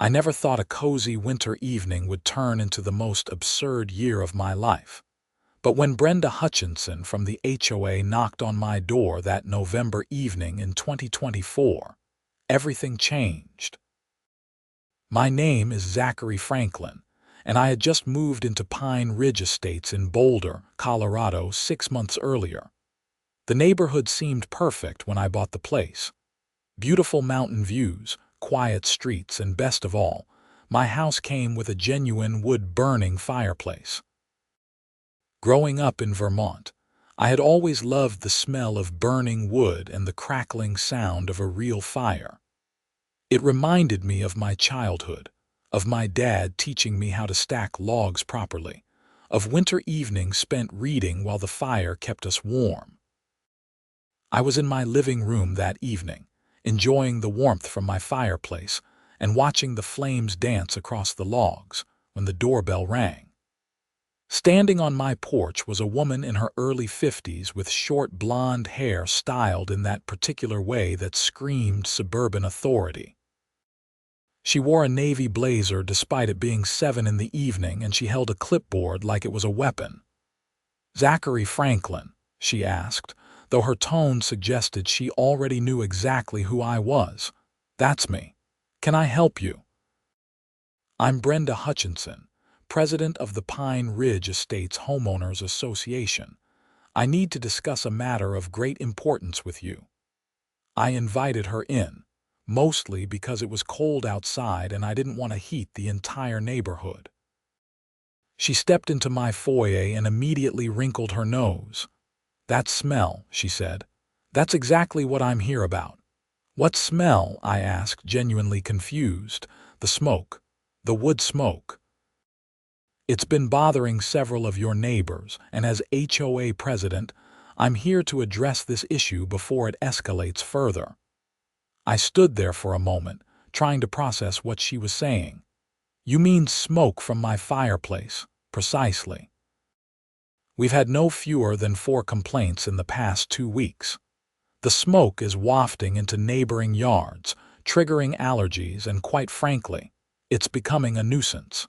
I never thought a cozy winter evening would turn into the most absurd year of my life. But when Brenda Hutchinson from the HOA knocked on my door that November evening in 2024, everything changed. My name is Zachary Franklin, and I had just moved into Pine Ridge Estates in Boulder, Colorado 6 months earlier. The neighborhood seemed perfect when I bought the place. Beautiful mountain views, quiet streets, and best of all, my house came with a genuine wood-burning fireplace. Growing up in Vermont, I had always loved the smell of burning wood and the crackling sound of a real fire. It reminded me of my childhood, of my dad teaching me how to stack logs properly, of winter evenings spent reading while the fire kept us warm. I was in my living room that evening, enjoying the warmth from my fireplace and watching the flames dance across the logs when the doorbell rang. Standing on my porch was a woman in her early 50s with short blonde hair styled in that particular way that screamed suburban authority. She wore a navy blazer despite it being 7 in the evening, and she held a clipboard like it was a weapon. "Zachary Franklin?" she asked, though her tone suggested she already knew exactly who I was. "That's me. Can I help you?" "I'm Brenda Hutchinson, president of the Pine Ridge Estates Homeowners Association. I need to discuss a matter of great importance with you." I invited her in, mostly because it was cold outside and I didn't want to heat the entire neighborhood. She stepped into my foyer and immediately wrinkled her nose. "That smell," she said. "That's exactly what I'm here about." "What smell?" I asked, genuinely confused. "The smoke. The wood smoke. It's been bothering several of your neighbors, and as HOA president, I'm here to address this issue before it escalates further." I stood there for a moment, trying to process what she was saying. "You mean smoke from my fireplace?" "Precisely. We've had no fewer than 4 complaints in the past 2 weeks. The smoke is wafting into neighboring yards, triggering allergies, and quite frankly, it's becoming a nuisance."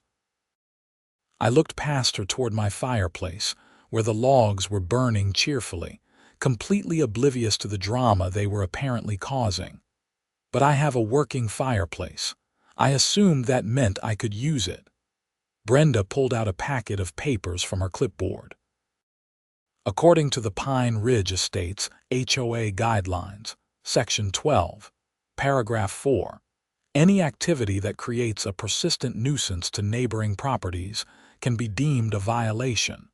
I looked past her toward my fireplace, where the logs were burning cheerfully, completely oblivious to the drama they were apparently causing. "But I have a working fireplace. I assumed that meant I could use it." Brenda pulled out a packet of papers from her clipboard. "According to the Pine Ridge Estates HOA Guidelines, Section 12, Paragraph 4, any activity that creates a persistent nuisance to neighboring properties can be deemed a violation.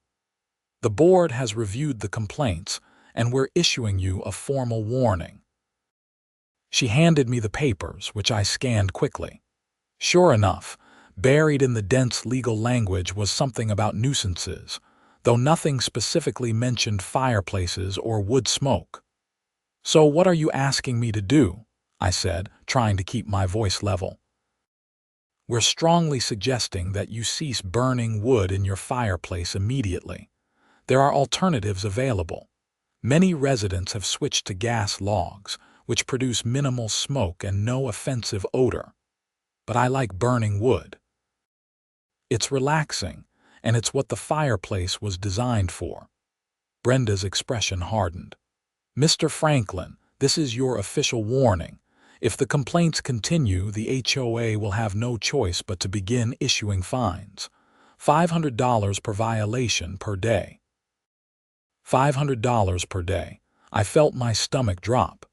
The board has reviewed the complaints, and we're issuing you a formal warning." She handed me the papers, which I scanned quickly. Sure enough, buried in the dense legal language was something about nuisances, though nothing specifically mentioned fireplaces or wood smoke. "So what are you asking me to do?" I said, trying to keep my voice level. "We're strongly suggesting that you cease burning wood in your fireplace immediately. There are alternatives available. Many residents have switched to gas logs, which produce minimal smoke and no offensive odor. But I like burning wood. It's relaxing, and it's what the fireplace was designed for." Brenda's expression hardened. "Mr. Franklin, this is your official warning. If the complaints continue, the HOA will have no choice but to begin issuing fines. $500 per violation per day." $500 per day. I felt my stomach drop.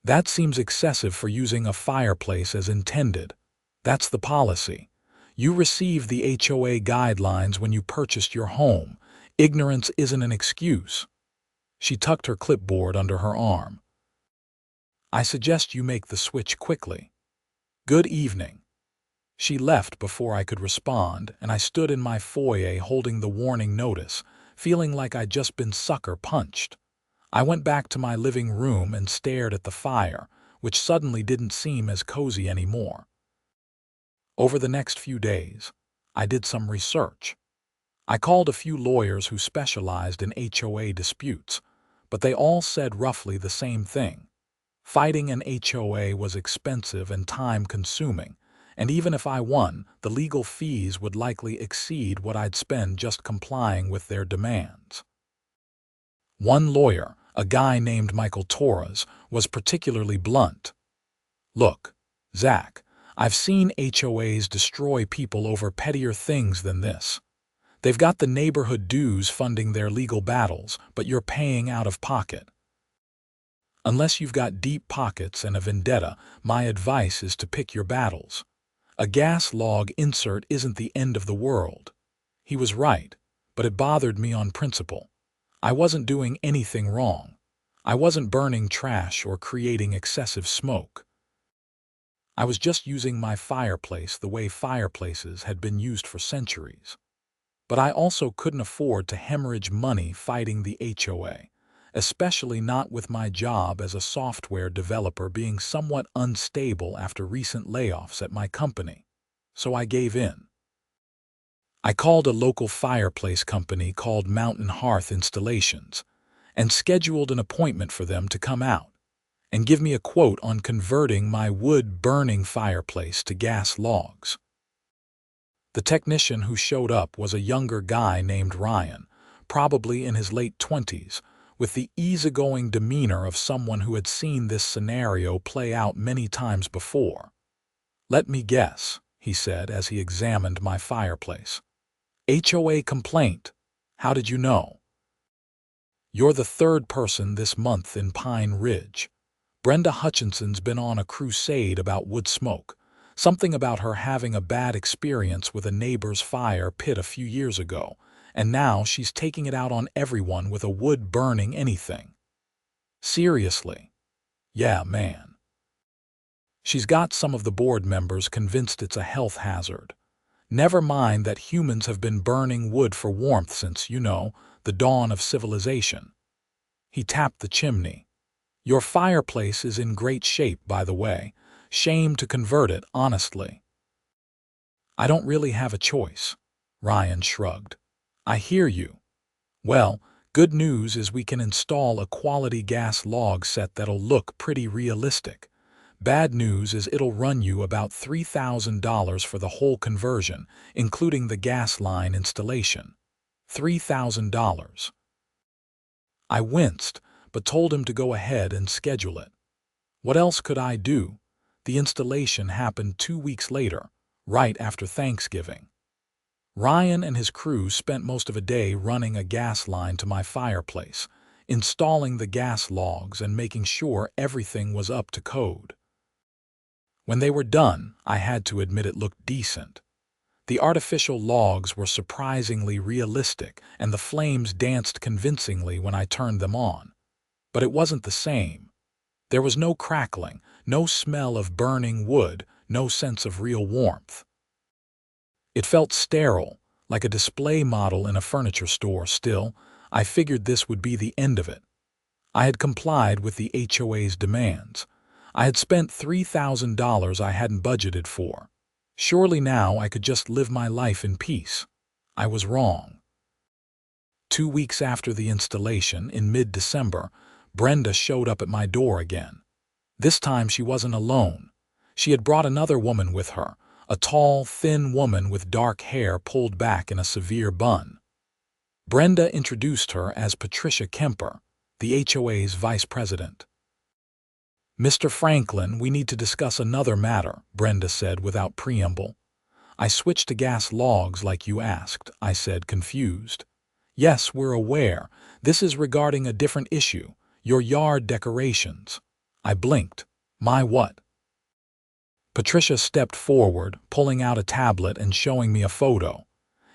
That seems excessive for using a fireplace as intended. That's the policy. You received the HOA guidelines when you purchased your home. Ignorance isn't an excuse. She tucked her clipboard under her arm. "I suggest you make the switch quickly. Good evening." She left before I could respond, and I stood in my foyer holding the warning notice, feeling like I'd just been sucker punched. I went back to my living room and stared at the fire, which suddenly didn't seem as cozy anymore. Over the next few days, I did some research. I called a few lawyers who specialized in HOA disputes, but they all said roughly the same thing. Fighting an HOA was expensive and time-consuming, and even if I won, the legal fees would likely exceed what I'd spend just complying with their demands. One lawyer, a guy named Michael Torres, was particularly blunt. "Look, Zach, I've seen HOAs destroy people over pettier things than this. They've got the neighborhood dues funding their legal battles, but you're paying out of pocket. Unless you've got deep pockets and a vendetta, my advice is to pick your battles. A gas log insert isn't the end of the world." He was right, but it bothered me on principle. I wasn't doing anything wrong. I wasn't burning trash or creating excessive smoke. I was just using my fireplace the way fireplaces had been used for centuries. But I also couldn't afford to hemorrhage money fighting the HOA, especially not with my job as a software developer being somewhat unstable after recent layoffs at my company. So I gave in. I called a local fireplace company called Mountain Hearth Installations and scheduled an appointment for them to come out and give me a quote on converting my wood-burning fireplace to gas logs. The technician who showed up was a younger guy named Ryan, probably in his late 20s, with the easygoing demeanor of someone who had seen this scenario play out many times before. "Let me guess," he said as he examined my fireplace. "HOA complaint. How did you know?" "You're the third person this month in Pine Ridge. Brenda Hutchinson's been on a crusade about wood smoke, something about her having a bad experience with a neighbor's fire pit a few years ago, and now she's taking it out on everyone with a wood-burning anything." "Seriously?" "Yeah, man. She's got some of the board members convinced it's a health hazard. Never mind that humans have been burning wood for warmth since, the dawn of civilization." He tapped the chimney. "Your fireplace is in great shape, by the way. Shame to convert it, honestly." "I don't really have a choice," Ryan shrugged. "I hear you. Well, good news is we can install a quality gas log set that'll look pretty realistic. Bad news is it'll run you about $3,000 for the whole conversion, including the gas line installation. $3,000. I winced, but told him to go ahead and schedule it. What else could I do? The installation happened 2 weeks later, right after Thanksgiving. Ryan and his crew spent most of a day running a gas line to my fireplace, installing the gas logs and making sure everything was up to code. When they were done, I had to admit it looked decent. The artificial logs were surprisingly realistic, and the flames danced convincingly when I turned them on. But it wasn't the same. There was no crackling, no smell of burning wood, no sense of real warmth. It felt sterile, like a display model in a furniture store. Still, I figured this would be the end of it. I had complied with the HOA's demands. I had spent $3,000 I hadn't budgeted for. Surely now I could just live my life in peace. I was wrong. 2 weeks after the installation, in mid-December, Brenda showed up at my door again. This time she wasn't alone. She had brought another woman with her, a tall, thin woman with dark hair pulled back in a severe bun. Brenda introduced her as Patricia Kemper, the HOA's vice president. "Mr. Franklin, we need to discuss another matter," Brenda said without preamble. "I switched to gas logs like you asked," I said, confused. "Yes, we're aware. This is regarding a different issue, your yard decorations." I blinked. "My what?" Patricia stepped forward, pulling out a tablet and showing me a photo.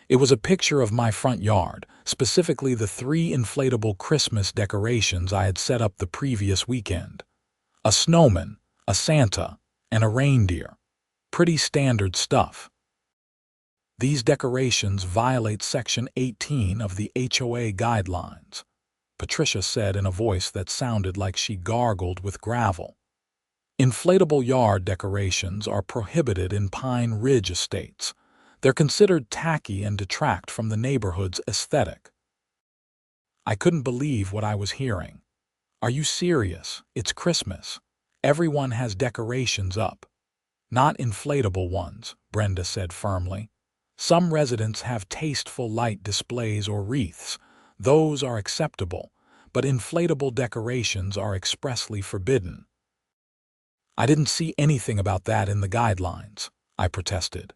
It was a picture of my front yard, specifically the 3 inflatable Christmas decorations I had set up the previous weekend. A snowman, a Santa, and a reindeer. Pretty standard stuff. "These decorations violate Section 18 of the HOA guidelines," Patricia said in a voice that sounded like she gargled with gravel. "Inflatable yard decorations are prohibited in Pine Ridge estates. They're considered tacky and detract from the neighborhood's aesthetic." I couldn't believe what I was hearing. "Are you serious? It's Christmas. Everyone has decorations up." Not inflatable ones, Brenda said firmly. Some residents have tasteful light displays or wreaths. Those are acceptable, but inflatable decorations are expressly forbidden. I didn't see anything about that in the guidelines, I protested.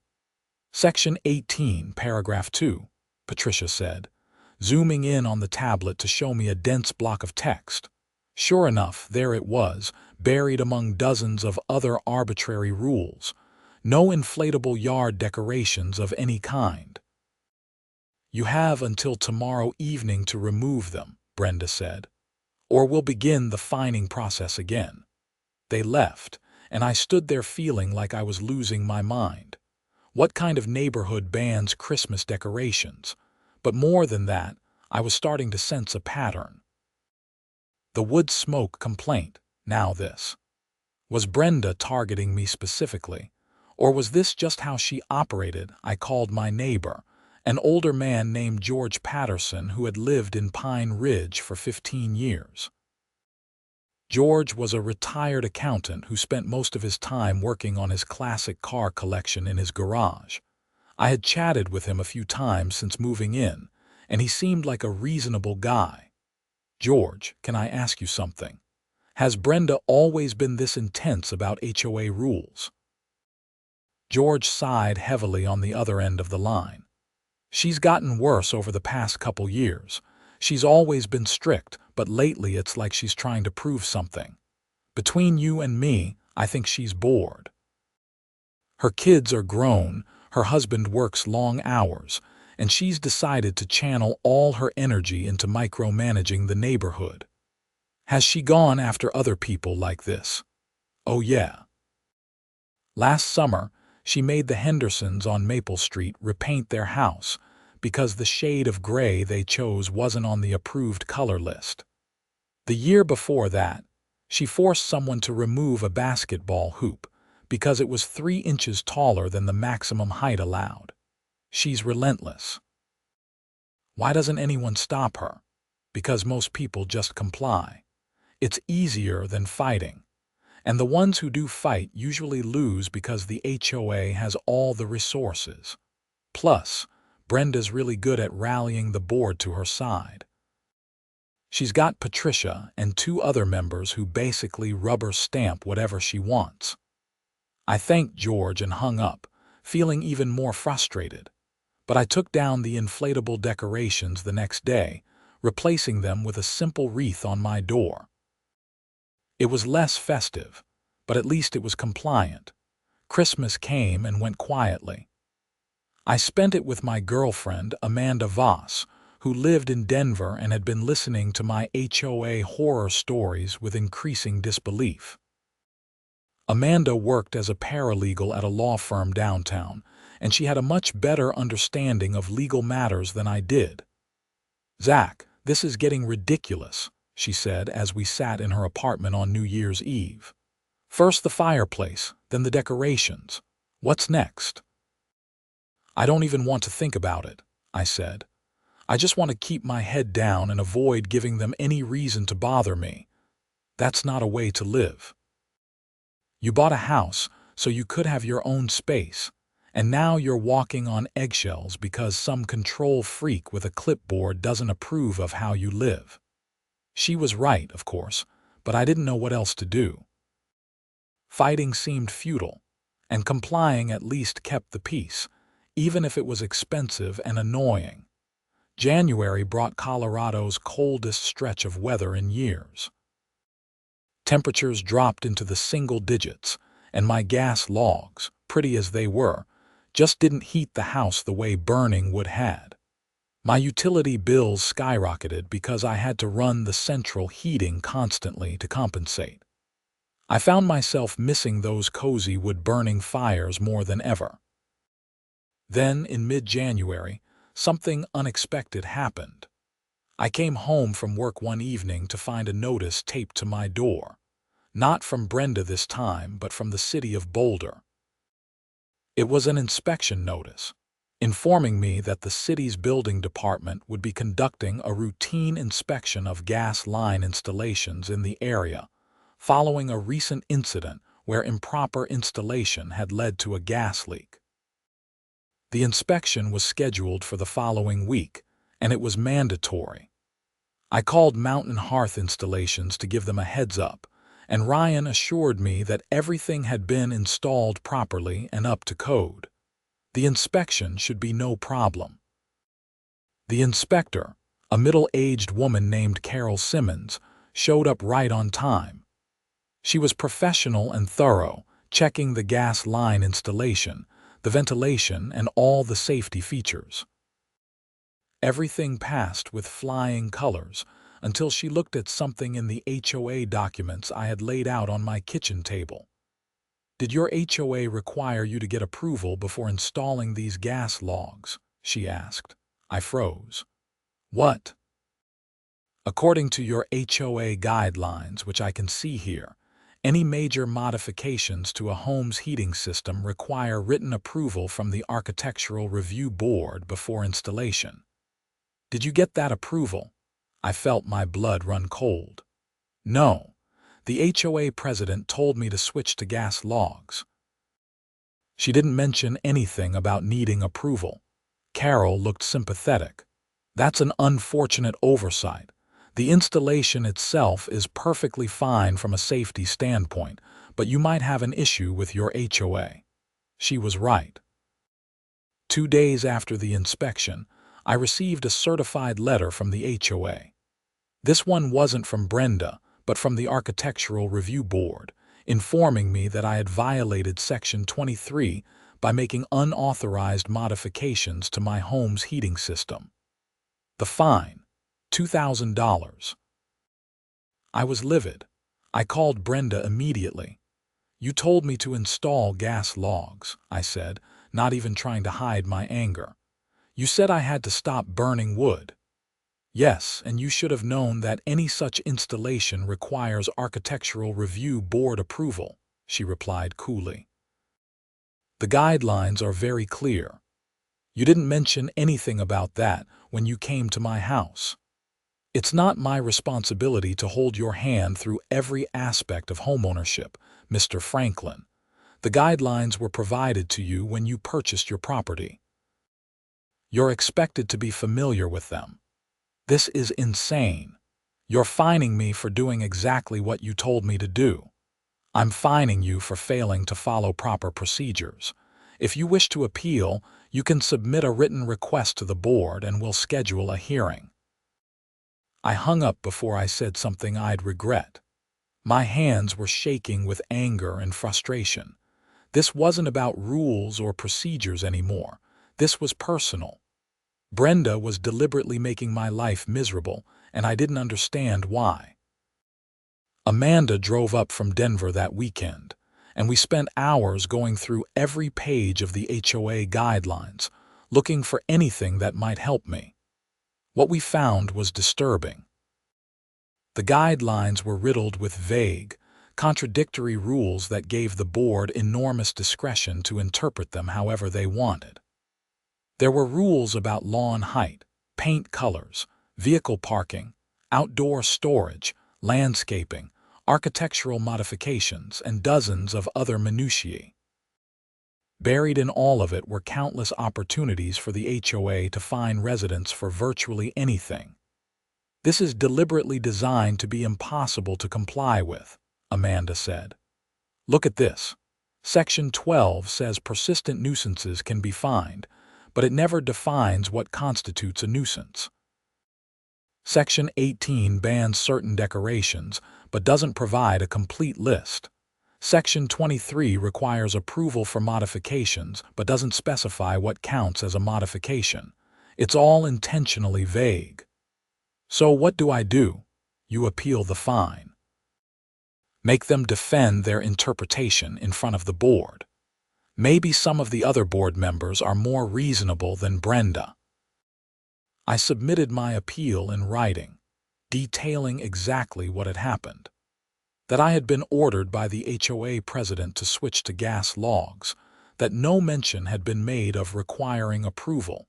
Section 18, paragraph 2, Patricia said, zooming in on the tablet to show me a dense block of text. Sure enough, there it was, buried among dozens of other arbitrary rules. No inflatable yard decorations of any kind. You have until tomorrow evening to remove them, Brenda said, or we'll begin the fining process again. They left, and I stood there feeling like I was losing my mind. What kind of neighborhood bans Christmas decorations? But more than that, I was starting to sense a pattern. The wood smoke complaint, now this. Was Brenda targeting me specifically? Or was this just how she operated? I called my neighbor, an older man named George Patterson who had lived in Pine Ridge for 15 years. George was a retired accountant who spent most of his time working on his classic car collection in his garage. I had chatted with him a few times since moving in, and he seemed like a reasonable guy. George, can I ask you something? Has Brenda always been this intense about HOA rules? George sighed heavily on the other end of the line. She's gotten worse over the past couple years. She's always been strict, but lately it's like she's trying to prove something. Between you and me, I think she's bored. Her kids are grown, her husband works long hours, and she's decided to channel all her energy into micromanaging the neighborhood. Has she gone after other people like this? Oh yeah. Last summer, she made the Hendersons on Maple Street repaint their house because the shade of gray they chose wasn't on the approved color list. The year before that, she forced someone to remove a basketball hoop because it was 3 inches taller than the maximum height allowed. She's relentless. Why doesn't anyone stop her? Because most people just comply. It's easier than fighting. And the ones who do fight usually lose because the HOA has all the resources. Plus, Brenda's really good at rallying the board to her side. She's got Patricia and 2 other members who basically rubber stamp whatever she wants. I thanked George and hung up, feeling even more frustrated. But I took down the inflatable decorations the next day, replacing them with a simple wreath on my door. It was less festive, but at least it was compliant. Christmas came and went quietly. I spent it with my girlfriend, Amanda Voss, who lived in Denver and had been listening to my HOA horror stories with increasing disbelief. Amanda worked as a paralegal at a law firm downtown, and she had a much better understanding of legal matters than I did. "Zach, this is getting ridiculous," she said as we sat in her apartment on New Year's Eve. "First the fireplace, then the decorations. What's next?" "I don't even want to think about it," I said. "I just want to keep my head down and avoid giving them any reason to bother me. That's not a way to live. You bought a house so you could have your own space, and now you're walking on eggshells because some control freak with a clipboard doesn't approve of how you live." She was right, of course, but I didn't know what else to do. Fighting seemed futile, and complying at least kept the peace, even if it was expensive and annoying. January brought Colorado's coldest stretch of weather in years. Temperatures dropped into the single digits, and my gas logs, pretty as they were, just didn't heat the house the way burning wood had. My utility bills skyrocketed because I had to run the central heating constantly to compensate. I found myself missing those cozy wood-burning fires more than ever. Then, in mid-January, something unexpected happened. I came home from work one evening to find a notice taped to my door. Not from Brenda this time, but from the city of Boulder. It was an inspection notice, informing me that the city's building department would be conducting a routine inspection of gas line installations in the area, following a recent incident where improper installation had led to a gas leak. The inspection was scheduled for the following week, and it was mandatory. I called Mountain Hearth Installations to give them a heads up, and Ryan assured me that everything had been installed properly and up to code. The inspection should be no problem. The inspector, a middle-aged woman named Carol Simmons, showed up right on time. She was professional and thorough, checking the gas line installation, the ventilation, and all the safety features. Everything passed with flying colors until she looked at something in the HOA documents I had laid out on my kitchen table. "Did your HOA require you to get approval before installing these gas logs?" she asked. I froze. "What?" "According to your HOA guidelines, which I can see here, any major modifications to a home's heating system require written approval from the Architectural Review Board before installation. Did you get that approval?" I felt my blood run cold. "No. The HOA president told me to switch to gas logs." She didn't mention anything about needing approval. Carol looked sympathetic. "That's an unfortunate oversight. The installation itself is perfectly fine from a safety standpoint, but you might have an issue with your HOA." She was right. 2 days after the inspection, I received a certified letter from the HOA. This one wasn't from Brenda, but from the Architectural Review Board, informing me that I had violated Section 23 by making unauthorized modifications to my home's heating system. The fine, $2,000. I was livid. I called Brenda immediately. "You told me to install gas logs," I said, not even trying to hide my anger. "You said I had to stop burning wood." "Yes, and you should have known that any such installation requires Architectural Review Board approval," she replied coolly. "The guidelines are very clear. You didn't mention anything about that when you came to my house. It's not my responsibility to hold your hand through every aspect of homeownership, Mr. Franklin. The guidelines were provided to you when you purchased your property. You're expected to be familiar with them. This is insane. You're fining me for doing exactly what you told me to do. I'm fining you for failing to follow proper procedures. If you wish to appeal, you can submit a written request to the board and we'll schedule a hearing." I hung up before I said something I'd regret. My hands were shaking with anger and frustration. This wasn't about rules or procedures anymore. This was personal. Brenda was deliberately making my life miserable, and I didn't understand why. Amanda drove up from Denver that weekend, and we spent hours going through every page of the HOA guidelines, looking for anything that might help me. What we found was disturbing. The guidelines were riddled with vague, contradictory rules that gave the board enormous discretion to interpret them however they wanted. There were rules about lawn height, paint colors, vehicle parking, outdoor storage, landscaping, architectural modifications, and dozens of other minutiae. Buried in all of it were countless opportunities for the HOA to fine residents for virtually anything. "This is deliberately designed to be impossible to comply with," Amanda said. "Look at this. Section 12 says persistent nuisances can be fined, but it never defines what constitutes a nuisance. Section 18 bans certain decorations, but doesn't provide a complete list. Section 23 requires approval for modifications, but doesn't specify what counts as a modification. It's all intentionally vague. So what do? You appeal the fine. Make them defend their interpretation in front of the board. Maybe some of the other board members are more reasonable than Brenda." I submitted my appeal in writing, detailing exactly what had happened. That I had been ordered by the HOA president to switch to gas logs, that no mention had been made of requiring approval,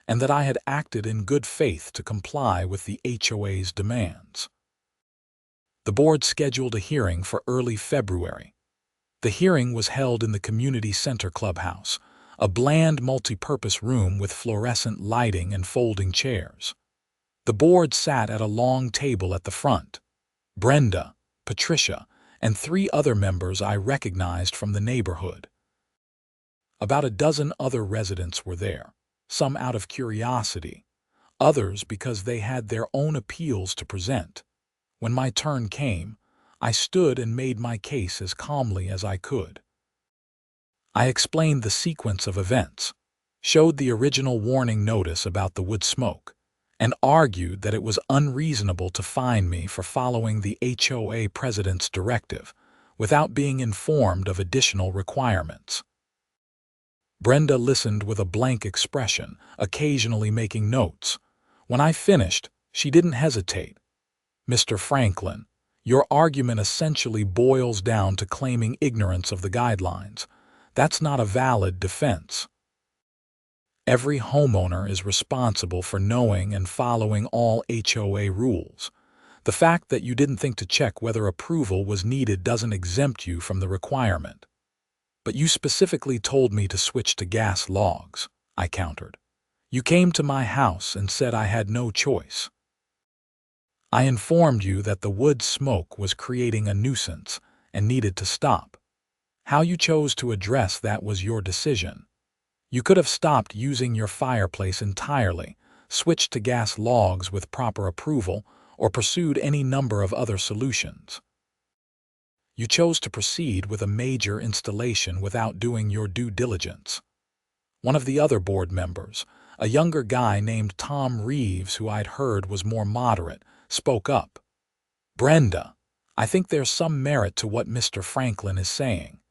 and that I had acted in good faith to comply with the HOA's demands. The board scheduled a hearing for early February. The hearing was held in the community center clubhouse, a bland multi-purpose room with fluorescent lighting and folding chairs. The board sat at a long table at the front. Brenda, Patricia, and 3 other members I recognized from the neighborhood. About a dozen other residents were there, some out of curiosity, others because they had their own appeals to present. When my turn came, I stood and made my case as calmly as I could. I explained the sequence of events, showed the original warning notice about the wood smoke, and argued that it was unreasonable to fine me for following the HOA president's directive without being informed of additional requirements. Brenda listened with a blank expression, occasionally making notes. When I finished, she didn't hesitate. "Mr. Franklin, your argument essentially boils down to claiming ignorance of the guidelines. That's not a valid defense. Every homeowner is responsible for knowing and following all HOA rules. The fact that you didn't think to check whether approval was needed doesn't exempt you from the requirement." "But you specifically told me to switch to gas logs," I countered. "You came to my house and said I had no choice." "I informed you that the wood smoke was creating a nuisance and needed to stop. How you chose to address that was your decision. You could have stopped using your fireplace entirely, switched to gas logs with proper approval, or pursued any number of other solutions. You chose to proceed with a major installation without doing your due diligence." One of the other board members, a younger guy named Tom Reeves, who I'd heard was more moderate, spoke up. "Brenda, I think there's some merit to what Mr. Franklin is saying.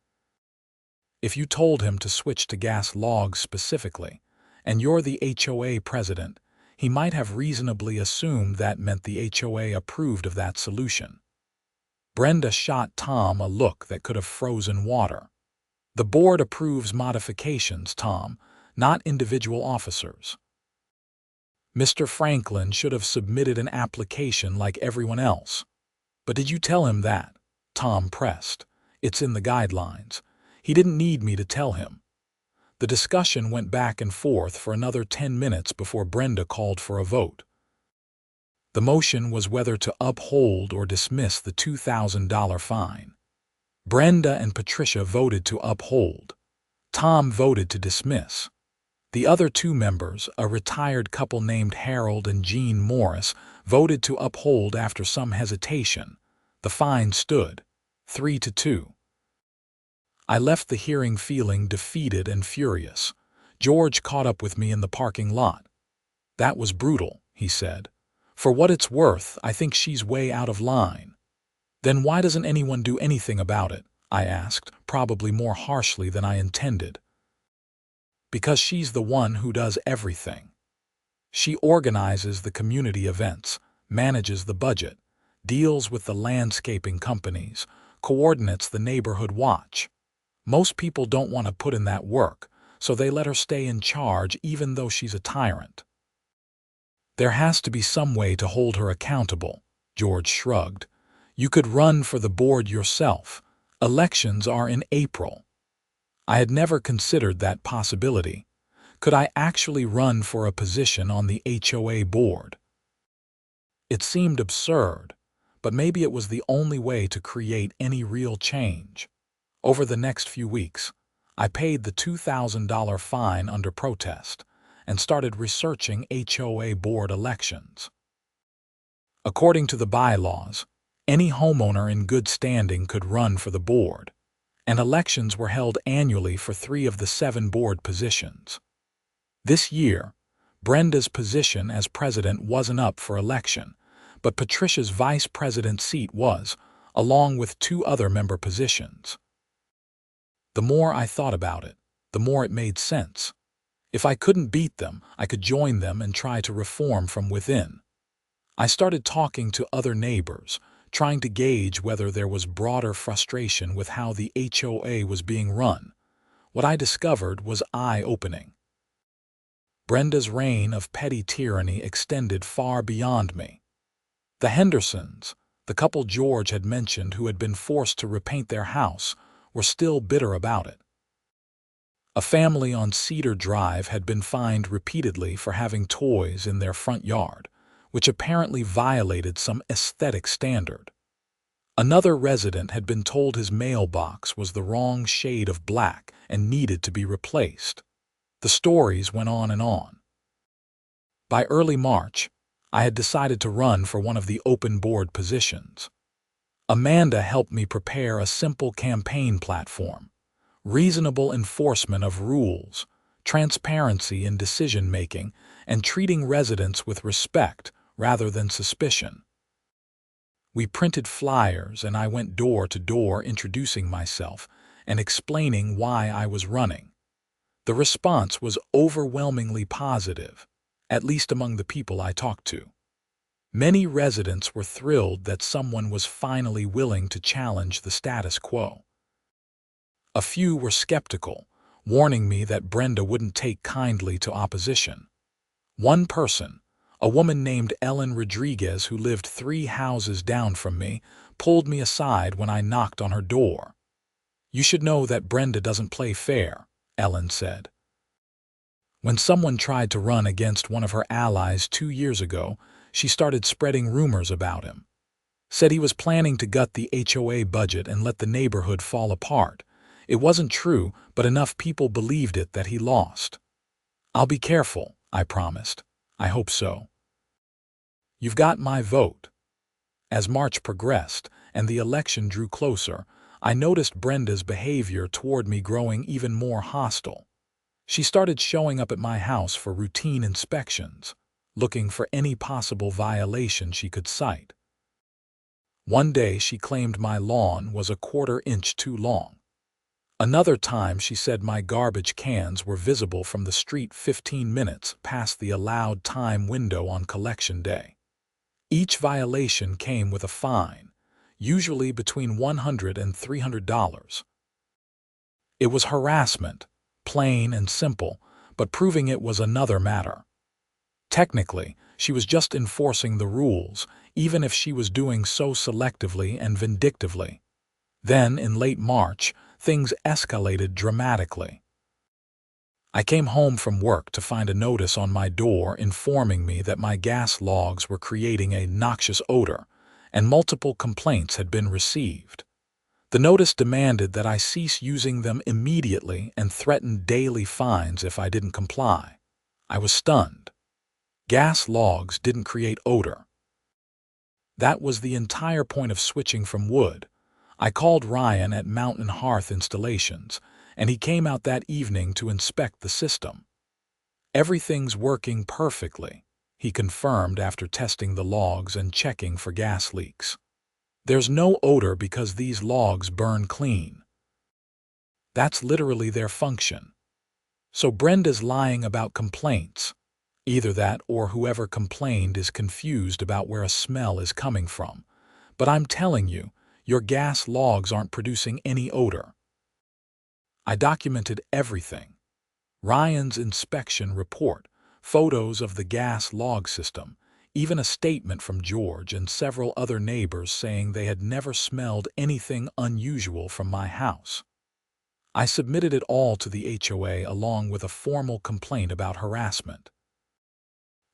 If you told him to switch to gas logs specifically, and you're the HOA president, he might have reasonably assumed that meant the HOA approved of that solution." Brenda shot Tom a look that could have frozen water. "The board approves modifications, Tom, not individual officers. Mr. Franklin should have submitted an application like everyone else." "But did you tell him that?" Tom pressed. "It's in the guidelines. He didn't need me to tell him." The discussion went back and forth for another 10 minutes before Brenda called for a vote. The motion was whether to uphold or dismiss the $2,000 fine. Brenda and Patricia voted to uphold. Tom voted to dismiss. The other 2 members, a retired couple named Harold and Jean Morris, voted to uphold after some hesitation. The fine stood 3-2. I left the hearing feeling defeated and furious. George caught up with me in the parking lot. "That was brutal," he said. "For what it's worth, I think she's way out of line." "Then why doesn't anyone do anything about it?" I asked, probably more harshly than I intended. "Because she's the one who does everything. She organizes the community events, manages the budget, deals with the landscaping companies, coordinates the neighborhood watch. Most people don't want to put in that work, so they let her stay in charge even though she's a tyrant." "There has to be some way to hold her accountable," George shrugged. "You could run for the board yourself. Elections are in April." I had never considered that possibility. Could I actually run for a position on the HOA board? It seemed absurd, but maybe it was the only way to create any real change. Over the next few weeks, I paid the $2,000 fine under protest and started researching HOA board elections. According to the bylaws, any homeowner in good standing could run for the board, and elections were held annually for 3 of the 7 board positions. This year, Brenda's position as president wasn't up for election, but Patricia's vice president seat was, along with 2 other member positions. The more I thought about it, the more it made sense. If I couldn't beat them, I could join them and try to reform from within. I started talking to other neighbors, trying to gauge whether there was broader frustration with how the HOA was being run. What I discovered was eye-opening. Brenda's reign of petty tyranny extended far beyond me. The Hendersons, the couple George had mentioned who had been forced to repaint their house, were still bitter about it. A family on Cedar Drive had been fined repeatedly for having toys in their front yard, which apparently violated some aesthetic standard. Another resident had been told his mailbox was the wrong shade of black and needed to be replaced. The stories went on and on. By early March, I had decided to run for one of the open board positions. Amanda helped me prepare a simple campaign platform: reasonable enforcement of rules, transparency in decision-making, and treating residents with respect rather than suspicion. We printed flyers and I went door to door introducing myself and explaining why I was running. The response was overwhelmingly positive, at least among the people I talked to. Many residents were thrilled that someone was finally willing to challenge the status quo. A few were skeptical, warning me that Brenda wouldn't take kindly to opposition. One person, a woman named Ellen Rodriguez who lived 3 houses down from me, pulled me aside when I knocked on her door. "You should know that Brenda doesn't play fair," Ellen said. When someone tried to run against one of her allies 2 years ago, she started spreading rumors about him. Said he was planning to gut the HOA budget and let the neighborhood fall apart. It wasn't true, but enough people believed it that he lost. "I'll be careful," I promised. "I hope so." You've got my vote. As March progressed and the election drew closer, I noticed Brenda's behavior toward me growing even more hostile. She started showing up at my house for routine inspections, looking for any possible violation she could cite. One day she claimed my lawn was a 1/4 inch too long. Another time she said my garbage cans were visible from the street 15 minutes past the allowed time window on collection day. Each violation came with a fine, usually between $100 and $300. It was harassment, plain and simple, but proving it was another matter. Technically, she was just enforcing the rules, even if she was doing so selectively and vindictively. Then, in late March, things escalated dramatically. I came home from work to find a notice on my door informing me that my gas logs were creating a noxious odor, and multiple complaints had been received. The notice demanded that I cease using them immediately and threatened daily fines if I didn't comply. I was stunned. Gas logs didn't create odor. That was the entire point of switching from wood. I called Ryan at Mountain Hearth Installations, and he came out that evening to inspect the system. "Everything's working perfectly," he confirmed after testing the logs and checking for gas leaks. "There's no odor because these logs burn clean." That's literally their function. So Brenda's lying about complaints. Either that or whoever complained is confused about where a smell is coming from. But I'm telling you, your gas logs aren't producing any odor. I documented everything. Ryan's inspection report, photos of the gas log system, even a statement from George and several other neighbors saying they had never smelled anything unusual from my house. I submitted it all to the HOA along with a formal complaint about harassment.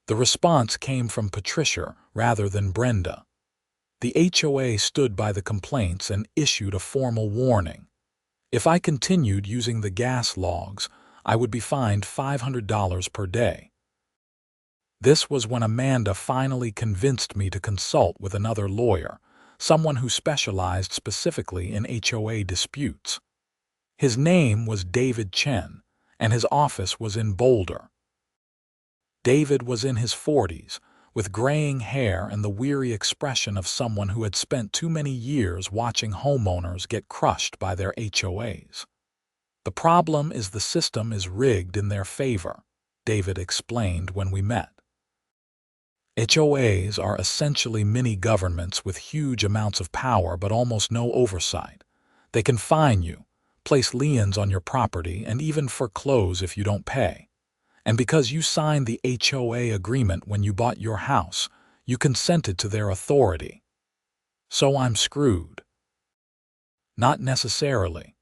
The response came from Patricia rather than Brenda. The HOA stood by the complaints and issued a formal warning. If I continued using the gas logs, I would be fined $500 per day. This was when Amanda finally convinced me to consult with another lawyer, someone who specialized specifically in HOA disputes. His name was David Chen, and his office was in Boulder. David was in his 40s, with graying hair and the weary expression of someone who had spent too many years watching homeowners get crushed by their HOAs. "The problem is the system is rigged in their favor," David explained when we met. HOAs are essentially mini-governments with huge amounts of power but almost no oversight. They can fine you, place liens on your property, and even foreclose if you don't pay. And because you signed the HOA agreement when you bought your house, you consented to their authority. So I'm screwed. Not necessarily.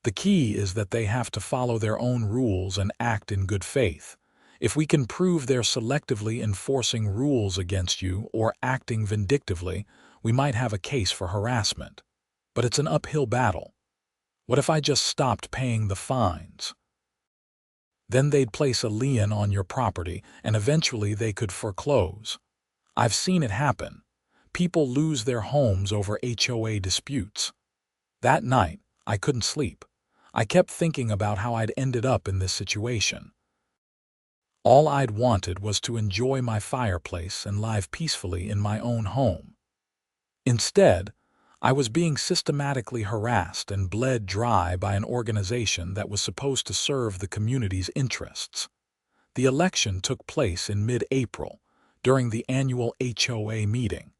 The key is that they have to follow their own rules and act in good faith. If we can prove they're selectively enforcing rules against you or acting vindictively, we might have a case for harassment. But it's an uphill battle. What if I just stopped paying the fines? Then they'd place a lien on your property, and eventually they could foreclose. I've seen it happen. People lose their homes over HOA disputes. That night, I couldn't sleep. I kept thinking about how I'd ended up in this situation. All I'd wanted was to enjoy my fireplace and live peacefully in my own home. Instead, I was being systematically harassed and bled dry by an organization that was supposed to serve the community's interests. The election took place in mid-April, during the annual HOA meeting.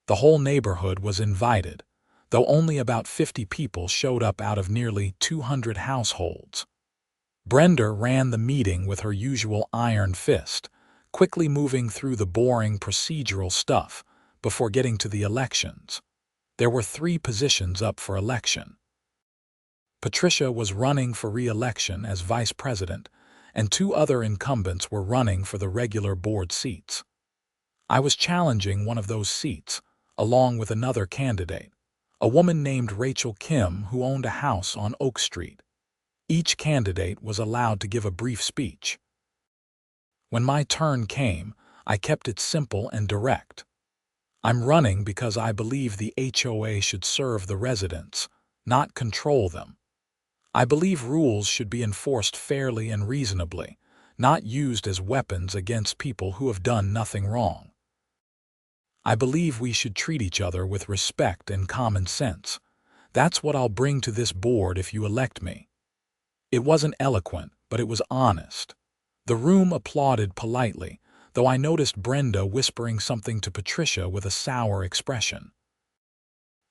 The whole neighborhood was invited, though only about 50 people showed up out of nearly 200 households. Brenda ran the meeting with her usual iron fist, quickly moving through the boring procedural stuff before getting to the elections. There were 3 positions up for election. Patricia was running for re-election as vice president, and 2 other incumbents were running for the regular board seats. I was challenging one of those seats, along with another candidate, a woman named Rachel Kim who owned a house on Oak Street. Each candidate was allowed to give a brief speech. When my turn came, I kept it simple and direct. I'm running because I believe the HOA should serve the residents, not control them. I believe rules should be enforced fairly and reasonably, not used as weapons against people who have done nothing wrong. I believe we should treat each other with respect and common sense. That's what I'll bring to this board if you elect me. It wasn't eloquent, but it was honest. The room applauded politely, though I noticed Brenda whispering something to Patricia with a sour expression.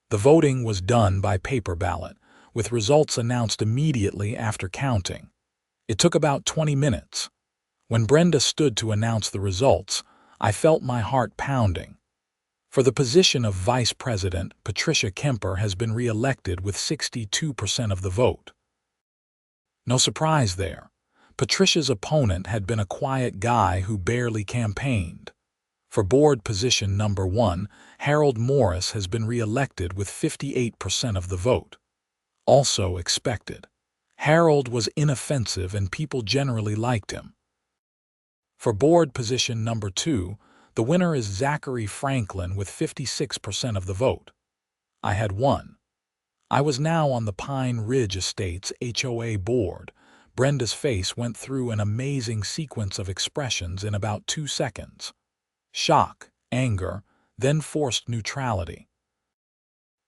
The voting was done by paper ballot, with results announced immediately after counting. It took about 20 minutes. When Brenda stood to announce the results, I felt my heart pounding. For the position of vice president, Patricia Kemper has been re-elected with 62% of the vote. No surprise there. Patricia's opponent had been a quiet guy who barely campaigned. For board position number 1, Harold Morris has been re-elected with 58% of the vote. Also expected. Harold was inoffensive and people generally liked him. For board position number 2, the winner is Zachary Franklin with 56% of the vote. I had won. I was now on the Pine Ridge Estates HOA board. Brenda's face went through an amazing sequence of expressions in about 2 seconds. Shock, anger, then forced neutrality.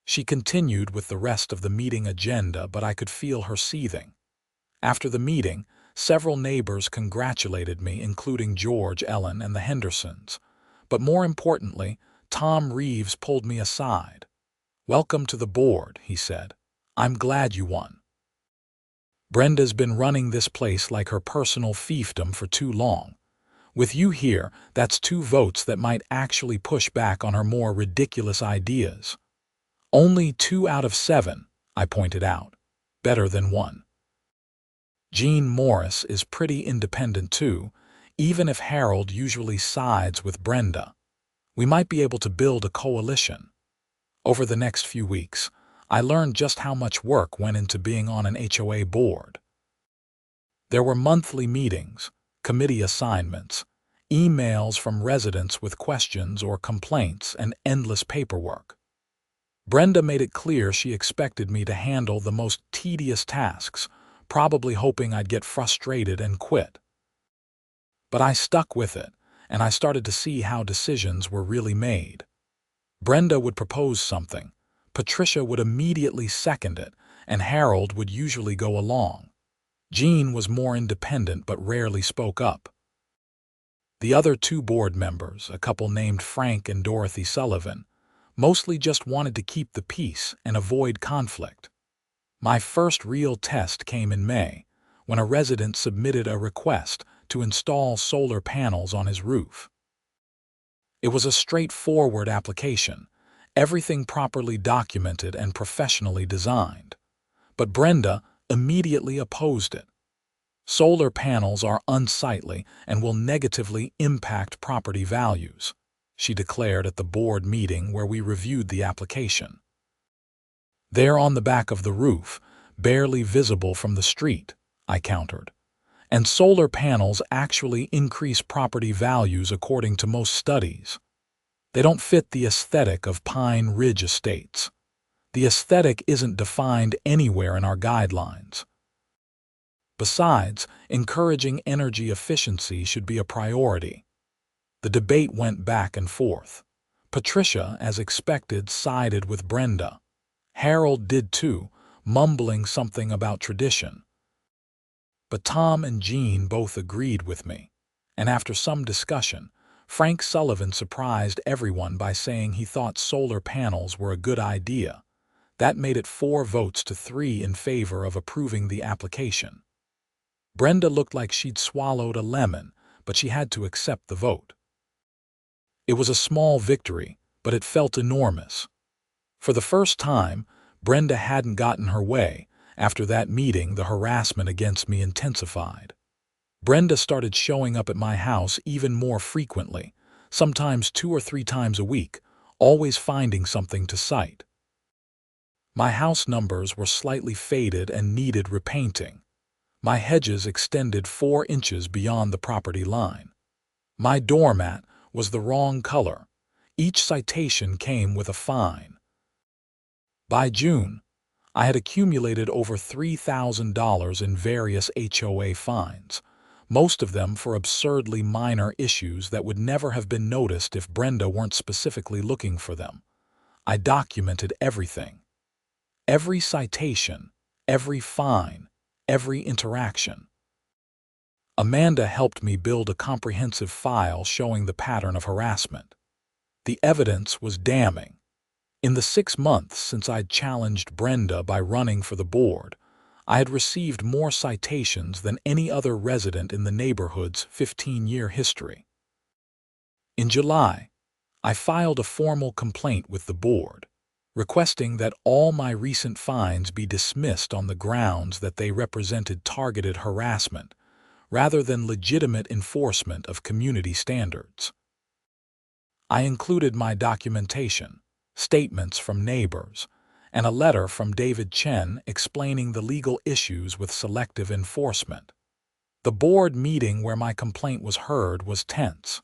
She continued with the rest of the meeting agenda, but I could feel her seething. After the meeting, several neighbors congratulated me, including George, Ellen, and the Hendersons. But more importantly, Tom Reeves pulled me aside. "Welcome to the board," he said. "I'm glad you won. Brenda's been running this place like her personal fiefdom for too long. With you here, that's 2 votes that might actually push back on her more ridiculous ideas." "Only 2 out of 7, I pointed out. Better than 1. Jean Morris is pretty independent too, even if Harold usually sides with Brenda. We might be able to build a coalition." Over the next few weeks, I learned just how much work went into being on an HOA board. There were monthly meetings, committee assignments, emails from residents with questions or complaints, and endless paperwork. Brenda made it clear she expected me to handle the most tedious tasks, probably hoping I'd get frustrated and quit. But I stuck with it, and I started to see how decisions were really made. Brenda would propose something, Patricia would immediately second it, and Harold would usually go along. Jean was more independent but rarely spoke up. The other 2 board members, a couple named Frank and Dorothy Sullivan, mostly just wanted to keep the peace and avoid conflict. My first real test came in May, when a resident submitted a request to install solar panels on his roof. It was a straightforward application, everything properly documented and professionally designed. But Brenda immediately opposed it. Solar panels are unsightly and will negatively impact property values, she declared at the board meeting where we reviewed the application. They're on the back of the roof, barely visible from the street, I countered. And solar panels actually increase property values according to most studies. They don't fit the aesthetic of Pine Ridge estates. The aesthetic isn't defined anywhere in our guidelines. Besides, encouraging energy efficiency should be a priority. The debate went back and forth. Patricia, as expected, sided with Brenda. Harold did too, mumbling something about tradition. But Tom and Jean both agreed with me, and after some discussion, Frank Sullivan surprised everyone by saying he thought solar panels were a good idea. That made it 4 votes to 3 in favor of approving the application. Brenda looked like she'd swallowed a lemon, but she had to accept the vote. It was a small victory, but it felt enormous. For the first time, Brenda hadn't gotten her way. After that meeting, the harassment against me intensified. Brenda started showing up at my house even more frequently, sometimes 2 or 3 times a week, always finding something to cite. My house numbers were slightly faded and needed repainting. My hedges extended 4 inches beyond the property line. My doormat was the wrong color. Each citation came with a fine. By June, I had accumulated over $3,000 in various HOA fines, most of them for absurdly minor issues that would never have been noticed if Brenda weren't specifically looking for them. I documented everything. Every citation, every fine, every interaction. Amanda helped me build a comprehensive file showing the pattern of harassment. The evidence was damning. In the 6 months since I'd challenged Brenda by running for the board, I had received more citations than any other resident in the neighborhood's 15-year history. In July, I filed a formal complaint with the board, requesting that all my recent fines be dismissed on the grounds that they represented targeted harassment rather than legitimate enforcement of community standards. I included my documentation, statements from neighbors, and a letter from David Chen explaining the legal issues with selective enforcement. The board meeting where my complaint was heard was tense.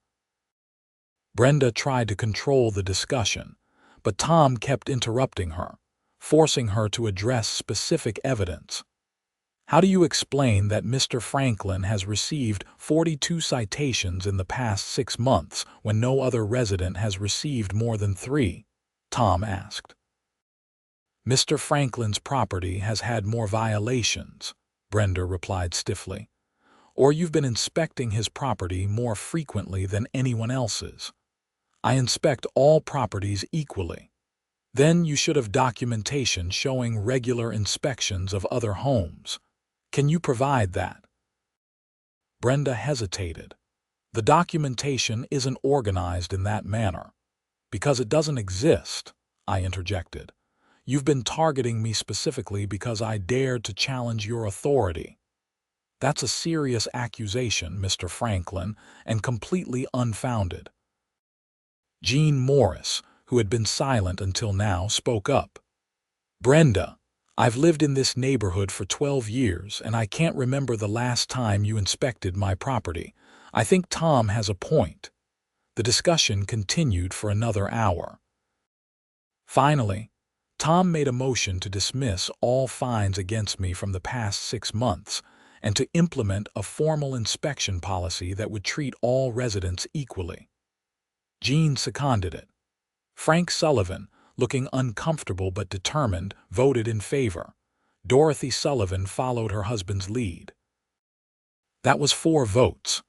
Brenda tried to control the discussion, but Tom kept interrupting her, forcing her to address specific evidence. How do you explain that Mr. Franklin has received 42 citations in the past 6 months when no other resident has received more than 3? Tom asked. Mr. Franklin's property has had more violations, Brenda replied stiffly. Or you've been inspecting his property more frequently than anyone else's. I inspect all properties equally. Then you should have documentation showing regular inspections of other homes. Can you provide that? Brenda hesitated. The documentation isn't organized in that manner. Because it doesn't exist, I interjected. You've been targeting me specifically because I dared to challenge your authority. That's a serious accusation, Mr. Franklin, and completely unfounded. Jean Morris, who had been silent until now, spoke up. Brenda, I've lived in this neighborhood for 12 years, and I can't remember the last time you inspected my property. I think Tom has a point. The discussion continued for another hour. Finally, Tom made a motion to dismiss all fines against me from the past 6 months and to implement a formal inspection policy that would treat all residents equally. Jean seconded it. Frank Sullivan, looking uncomfortable but determined, voted in favor. Dorothy Sullivan followed her husband's lead. That was 4 votes.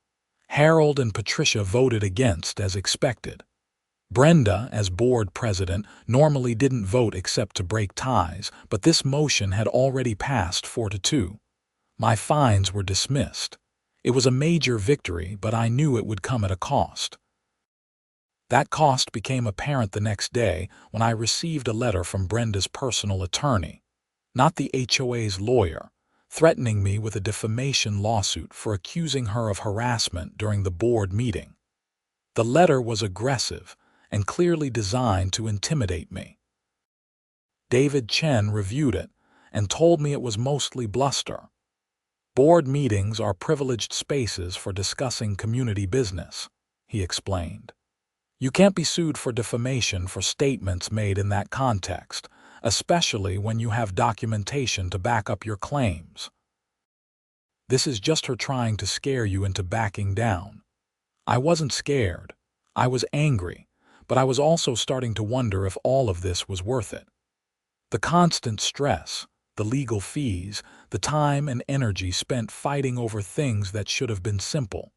Harold and Patricia voted against as expected. Brenda, as board president, normally didn't vote except to break ties, but this motion had already passed 4-2. My fines were dismissed. It was a major victory, but I knew it would come at a cost. That cost became apparent the next day when I received a letter from Brenda's personal attorney. not the HOA's lawyer, threatening me with a defamation lawsuit for accusing her of harassment during the board meeting. The letter was aggressive and clearly designed to intimidate me. David Chen reviewed it and told me it was mostly bluster. Board meetings are privileged spaces for discussing community business, he explained. You can't be sued for defamation for statements made in that context, especially when you have documentation to back up your claims. This is just her trying to scare you into backing down. I wasn't scared. I was angry, but I was also starting to wonder if all of this was worth it. The constant stress, the legal fees, the time and energy spent fighting over things that should have been simple.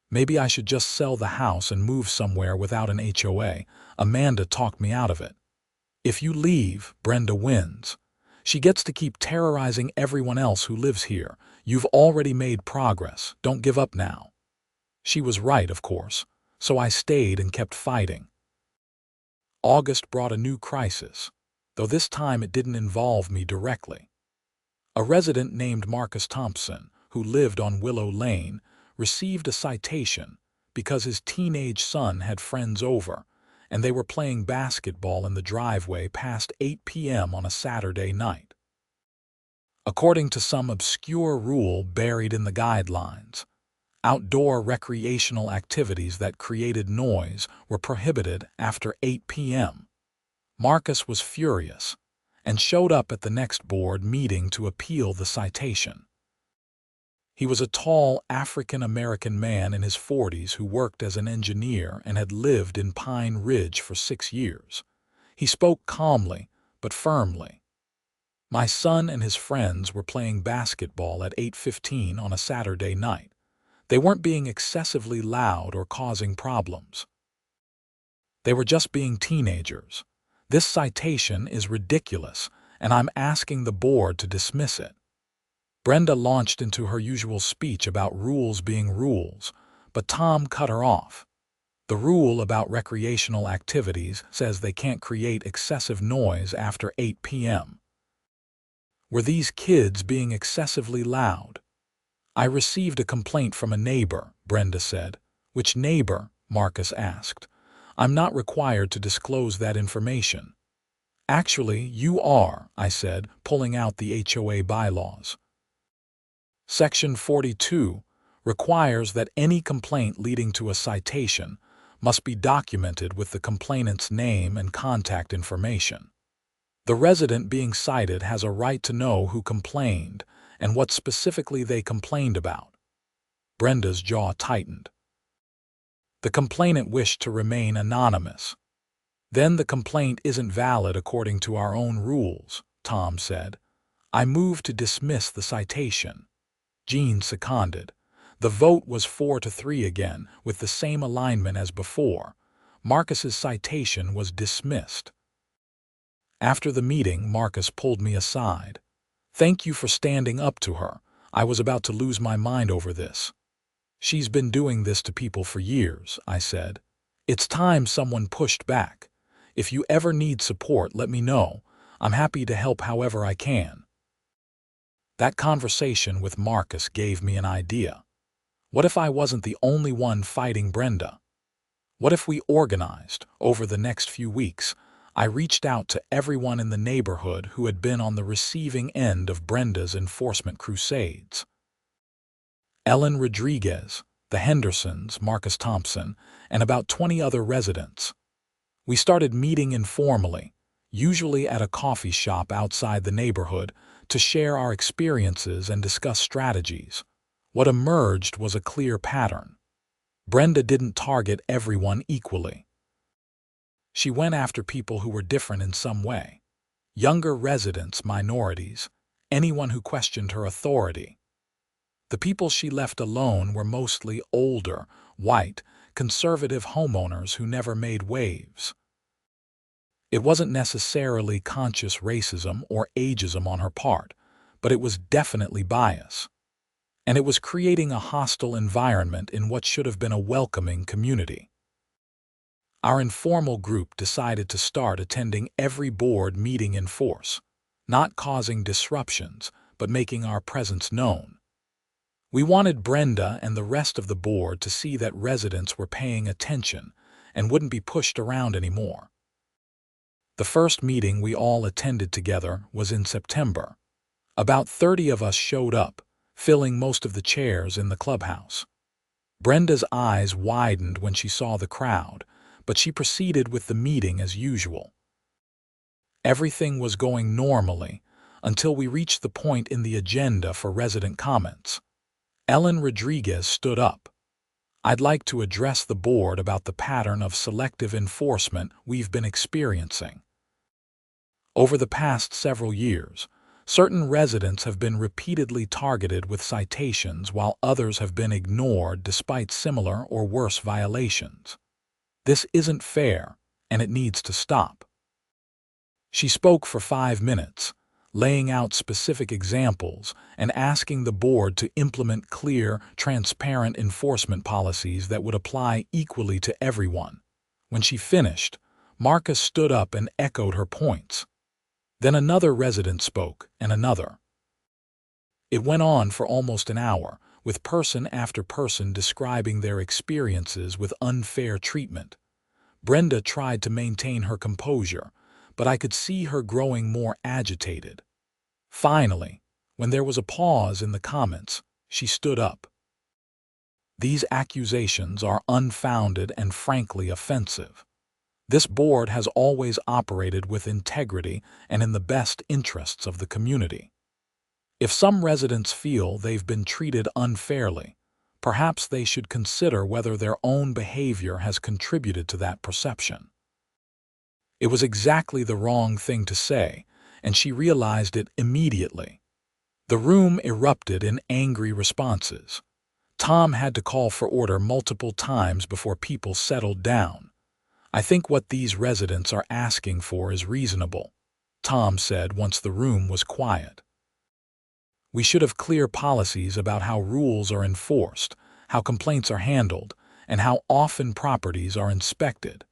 Maybe I should just sell the house and move somewhere without an HOA. Amanda talked me out of it. If you leave, Brenda wins. She gets to keep terrorizing everyone else who lives here. You've already made progress. Don't give up now. She was right, of course, so I stayed and kept fighting. August brought a new crisis, though this time it didn't involve me directly. A resident named Marcus Thompson, who lived on Willow Lane, received a citation because his teenage son had friends over, and they were playing basketball in the driveway past 8 p.m. on a Saturday night. According to some obscure rule buried in the guidelines, outdoor recreational activities that created noise were prohibited after 8 p.m. Marcus was furious and showed up at the next board meeting to appeal the citation. He was a tall African-American man in his 40s who worked as an engineer and had lived in Pine Ridge for 6 years. He spoke calmly but firmly. My son and his friends were playing basketball at 8:15 on a Saturday night. They weren't being excessively loud or causing problems. They were just being teenagers. This citation is ridiculous, and I'm asking the board to dismiss it. Brenda launched into her usual speech about rules being rules, but Tom cut her off. The rule about recreational activities says they can't create excessive noise after 8 p.m. Were these kids being excessively loud? I received a complaint from a neighbor, Brenda said. Which neighbor? Marcus asked. I'm not required to disclose that information. Actually, you are, I said, pulling out the HOA bylaws. Section 42 requires that any complaint leading to a citation must be documented with the complainant's name and contact information. The resident being cited has a right to know who complained and what specifically they complained about. Brenda's jaw tightened. The complainant wished to remain anonymous. Then the complaint isn't valid according to our own rules, Tom said. I moved to dismiss the citation. Jean seconded. The vote was 4-3 again, with the same alignment as before. Marcus's citation was dismissed. After the meeting, Marcus pulled me aside. Thank you for standing up to her. I was about to lose my mind over this. She's been doing this to people for years, I said. It's time someone pushed back. If you ever need support, let me know. I'm happy to help however I can. That conversation with Marcus gave me an idea. What if I wasn't the only one fighting Brenda? What if we organized, over the next few weeks? I reached out to everyone in the neighborhood who had been on the receiving end of Brenda's enforcement crusades. Ellen Rodriguez, the Hendersons, Marcus Thompson, and about 20 other residents. We started meeting informally, usually at a coffee shop outside the neighborhood, to share our experiences and discuss strategies. What emerged was a clear pattern. Brenda didn't target everyone equally. She went after people who were different in some way. Younger residents, minorities, anyone who questioned her authority. The people she left alone were mostly older, white, conservative homeowners who never made waves. It wasn't necessarily conscious racism or ageism on her part, but it was definitely bias. And it was creating a hostile environment in what should have been a welcoming community. Our informal group decided to start attending every board meeting in force. not causing disruptions, but making our presence known. We wanted Brenda and the rest of the board to see that residents were paying attention and wouldn't be pushed around anymore. The first meeting we all attended together was in September. About 30 of us showed up, filling most of the chairs in the clubhouse. Brenda's eyes widened when she saw the crowd, but she proceeded with the meeting as usual. Everything was going normally until we reached the point in the agenda for resident comments. Ellen Rodriguez stood up. "I'd like to address the board about the pattern of selective enforcement we've been experiencing. Over the past several years, certain residents have been repeatedly targeted with citations while others have been ignored despite similar or worse violations. This isn't fair, and it needs to stop." She spoke for 5 minutes, laying out specific examples and asking the board to implement clear, transparent enforcement policies that would apply equally to everyone. When she finished, Marcus stood up and echoed her points. Then another resident spoke, and another. It went on for almost an hour, with person after person describing their experiences with unfair treatment. Brenda tried to maintain her composure, but I could see her growing more agitated. Finally, when there was a pause in the comments, she stood up. "These accusations are unfounded and frankly offensive. This board has always operated with integrity and in the best interests of the community. If some residents feel they've been treated unfairly, perhaps they should consider whether their own behavior has contributed to that perception." It was exactly the wrong thing to say, and she realized it immediately. The room erupted in angry responses. Tom had to call for order multiple times before people settled down. "I think what these residents are asking for is reasonable," Tom said once the room was quiet. "We should have clear policies about how rules are enforced, how complaints are handled, and how often properties are inspected.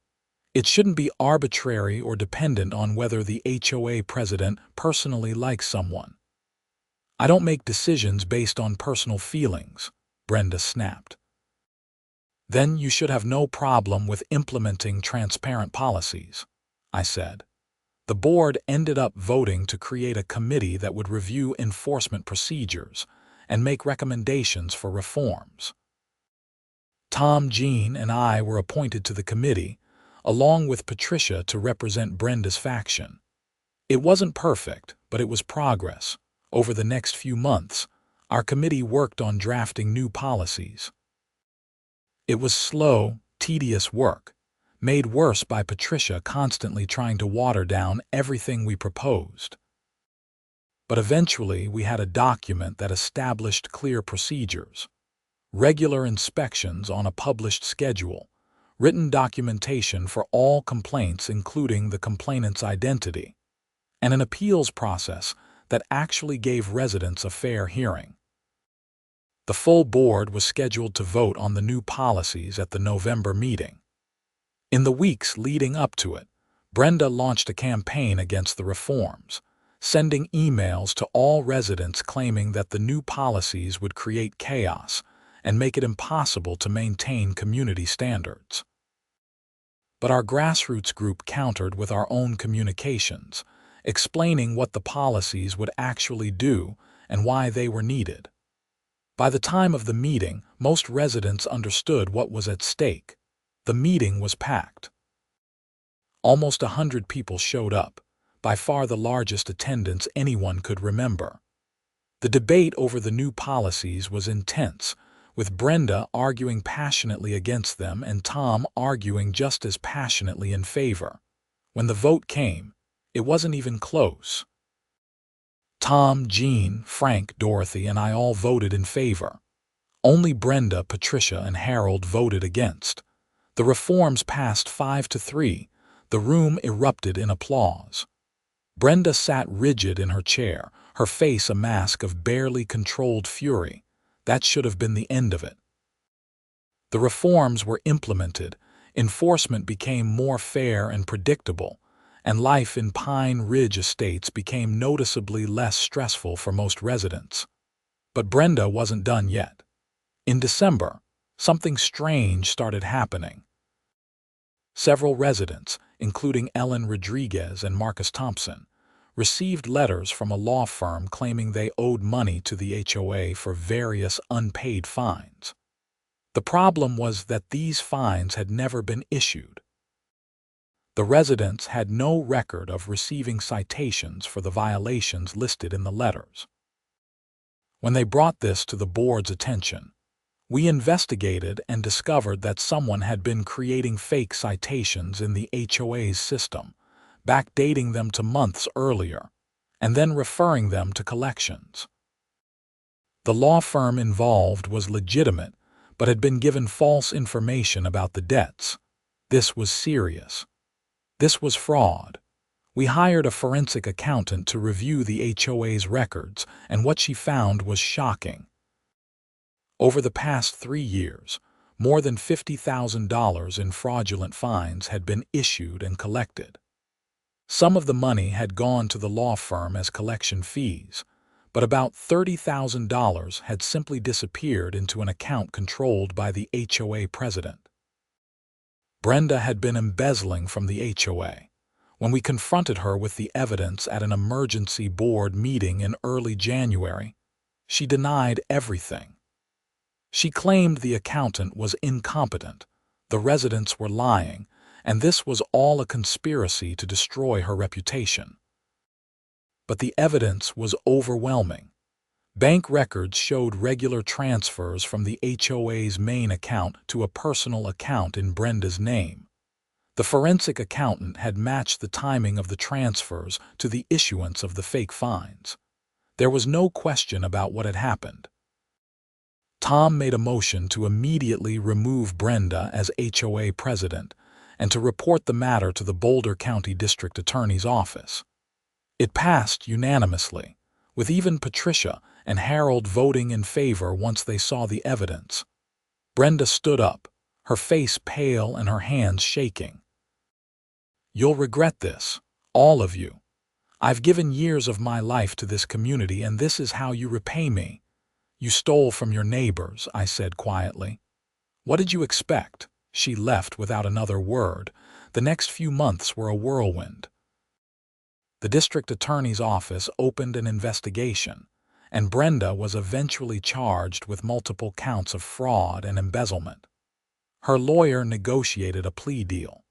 It shouldn't be arbitrary or dependent on whether the HOA president personally likes someone." "I don't make decisions based on personal feelings," Brenda snapped. "Then you should have no problem with implementing transparent policies," I said. The board ended up voting to create a committee that would review enforcement procedures and make recommendations for reforms. Tom, Jean, and I were appointed to the committee, along with Patricia to represent Brenda's faction. It wasn't perfect, but it was progress. Over the next few months, our committee worked on drafting new policies. It was slow, tedious work, made worse by Patricia constantly trying to water down everything we proposed. But eventually we had a document that established clear procedures, regular inspections on a published schedule, written documentation for all complaints including the complainant's identity, and an appeals process that actually gave residents a fair hearing. The full board was scheduled to vote on the new policies at the November meeting. In the weeks leading up to it, Brenda launched a campaign against the reforms, sending emails to all residents claiming that the new policies would create chaos and make it impossible to maintain community standards. But our grassroots group countered with our own communications, explaining what the policies would actually do and why they were needed. By the time of the meeting, most residents understood what was at stake. The meeting was packed. Almost 100 people showed up, by far the largest attendance anyone could remember. The debate over the new policies was intense, with Brenda arguing passionately against them and Tom arguing just as passionately in favor. When the vote came, it wasn't even close. Tom, Jean, Frank, Dorothy, and I all voted in favor. Only Brenda, Patricia, and Harold voted against. The reforms passed 5-3. The room erupted in applause. Brenda sat rigid in her chair, her face a mask of barely controlled fury. That should have been the end of it. The reforms were implemented, enforcement became more fair and predictable, and life in Pine Ridge Estates became noticeably less stressful for most residents. But Brenda wasn't done yet. In December, something strange started happening. Several residents, including Ellen Rodriguez and Marcus Thompson, received letters from a law firm claiming they owed money to the HOA for various unpaid fines. The problem was that these fines had never been issued. The residents had no record of receiving citations for the violations listed in the letters. When they brought this to the board's attention, we investigated and discovered that someone had been creating fake citations in the HOA's system, backdating them to months earlier, and then referring them to collections. The law firm involved was legitimate, but had been given false information about the debts. This was serious. This was fraud. We hired a forensic accountant to review the HOA's records, and what she found was shocking. Over the past 3 years, more than $50,000 in fraudulent fines had been issued and collected. Some of the money had gone to the law firm as collection fees, but about $30,000 had simply disappeared into an account controlled by the HOA president. Brenda had been embezzling from the HOA. When we confronted her with the evidence at an emergency board meeting in early January, she denied everything. She claimed the accountant was incompetent, the residents were lying, and this was all a conspiracy to destroy her reputation. But the evidence was overwhelming. Bank records showed regular transfers from the HOA's main account to a personal account in Brenda's name. The forensic accountant had matched the timing of the transfers to the issuance of the fake fines. There was no question about what had happened. Tom made a motion to immediately remove Brenda as HOA president and to report the matter to the Boulder County District Attorney's Office. It passed unanimously, with even Patricia and Harold voting in favor once they saw the evidence. Brenda stood up, her face pale and her hands shaking. "You'll regret this, all of you. I've given years of my life to this community, and this is how you repay me. You stole from your neighbors," I said quietly. "What did you expect?" She left without another word. The next few months were a whirlwind. The district attorney's office opened an investigation, and Brenda was eventually charged with multiple counts of fraud and embezzlement. Her lawyer negotiated a plea deal.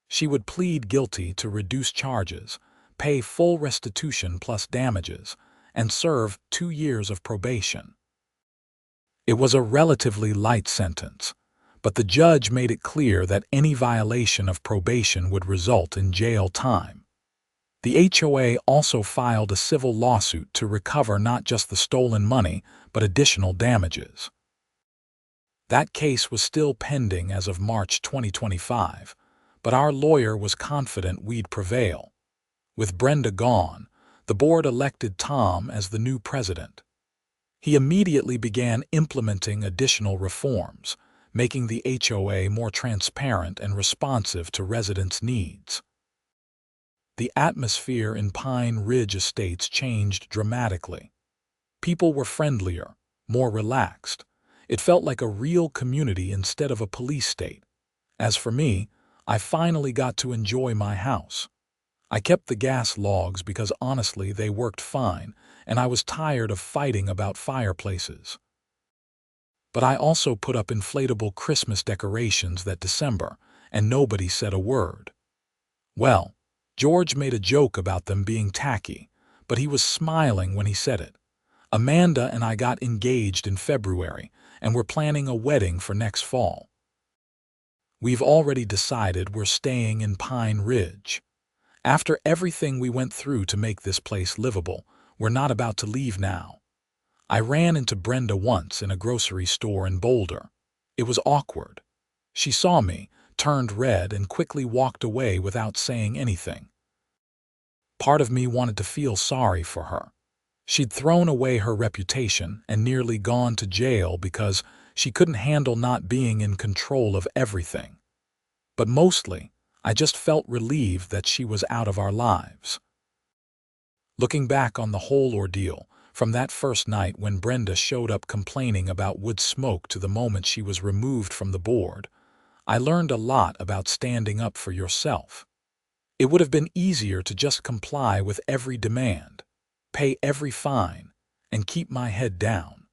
She would plead guilty to reduce charges, pay full restitution plus damages, and serve 2 years of probation. It was a relatively light sentence, but the judge made it clear that any violation of probation would result in jail time. The HOA also filed a civil lawsuit to recover not just the stolen money, but additional damages. That case was still pending as of March 2025, but our lawyer was confident we'd prevail. With Brenda gone, the board elected Tom as the new president. He immediately began implementing additional reforms, making the HOA more transparent and responsive to residents' needs. The atmosphere in Pine Ridge Estates changed dramatically. People were friendlier, more relaxed. It felt like a real community instead of a police state. As for me, I finally got to enjoy my house. I kept the gas logs because honestly they worked fine, and I was tired of fighting about fireplaces. But I also put up inflatable Christmas decorations that December, and nobody said a word. Well, George made a joke about them being tacky, but he was smiling when he said it. Amanda and I got engaged in February, and we're planning a wedding for next fall. We've already decided we're staying in Pine Ridge. After everything we went through to make this place livable, we're not about to leave now. I ran into Brenda once in a grocery store in Boulder. It was awkward. She saw me, turned red, and quickly walked away without saying anything. Part of me wanted to feel sorry for her. She'd thrown away her reputation and nearly gone to jail because she couldn't handle not being in control of everything. But mostly, I just felt relieved that she was out of our lives. Looking back on the whole ordeal, from that first night when Brenda showed up complaining about wood smoke to the moment she was removed from the board, I learned a lot about standing up for yourself. It would have been easier to just comply with every demand, pay every fine, and keep my head down.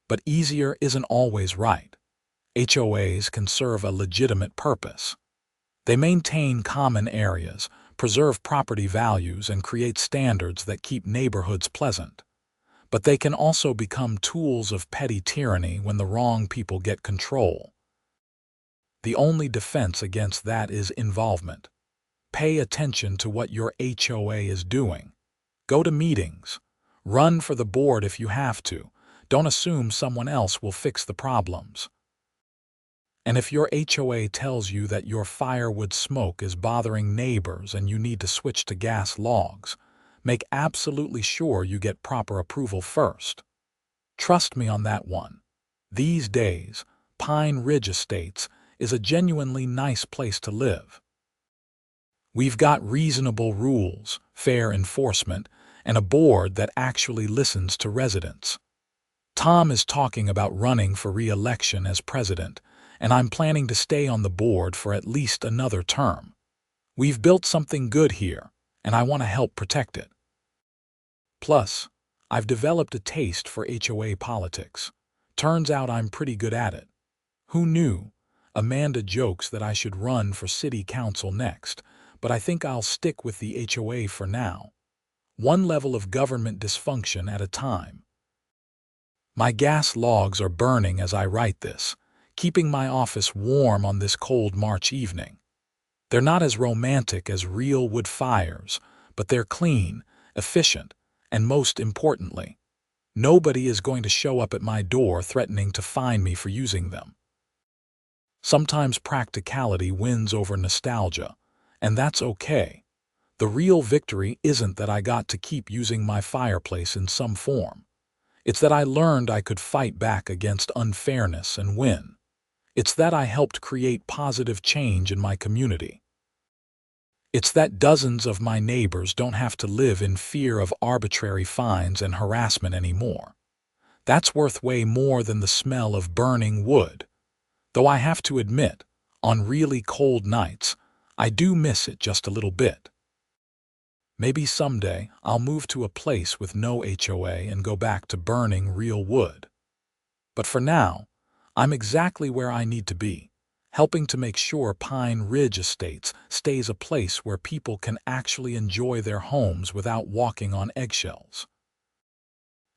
But easier isn't always right. HOAs can serve a legitimate purpose. They maintain common areas, preserve property values, and create standards that keep neighborhoods pleasant. But they can also become tools of petty tyranny when the wrong people get control. The only defense against that is involvement. Pay attention to what your HOA is doing. Go to meetings. Run for the board if you have to. Don't assume someone else will fix the problems. And if your HOA tells you that your firewood smoke is bothering neighbors and you need to switch to gas logs, make absolutely sure you get proper approval first. Trust me on that one. These days, Pine Ridge Estates is a genuinely nice place to live. We've got reasonable rules, fair enforcement, and a board that actually listens to residents. Tom is talking about running for re-election as president, and I'm planning to stay on the board for at least another term. We've built something good here, and I want to help protect it. Plus, I've developed a taste for HOA politics. Turns out I'm pretty good at it. Who knew? Amanda jokes that I should run for city council next, but I think I'll stick with the HOA for now. One level of government dysfunction at a time. My gas logs are burning as I write this, keeping my office warm on this cold March evening. They're not as romantic as real wood fires, but they're clean, efficient, and most importantly, nobody is going to show up at my door threatening to fine me for using them. Sometimes practicality wins over nostalgia, and that's okay. The real victory isn't that I got to keep using my fireplace in some form. It's that I learned I could fight back against unfairness and win. It's that I helped create positive change in my community. It's that dozens of my neighbors don't have to live in fear of arbitrary fines and harassment anymore. That's worth way more than the smell of burning wood. Though I have to admit, on really cold nights, I do miss it just a little bit. Maybe someday I'll move to a place with no HOA and go back to burning real wood. But for now, I'm exactly where I need to be, helping to make sure Pine Ridge Estates stays a place where people can actually enjoy their homes without walking on eggshells.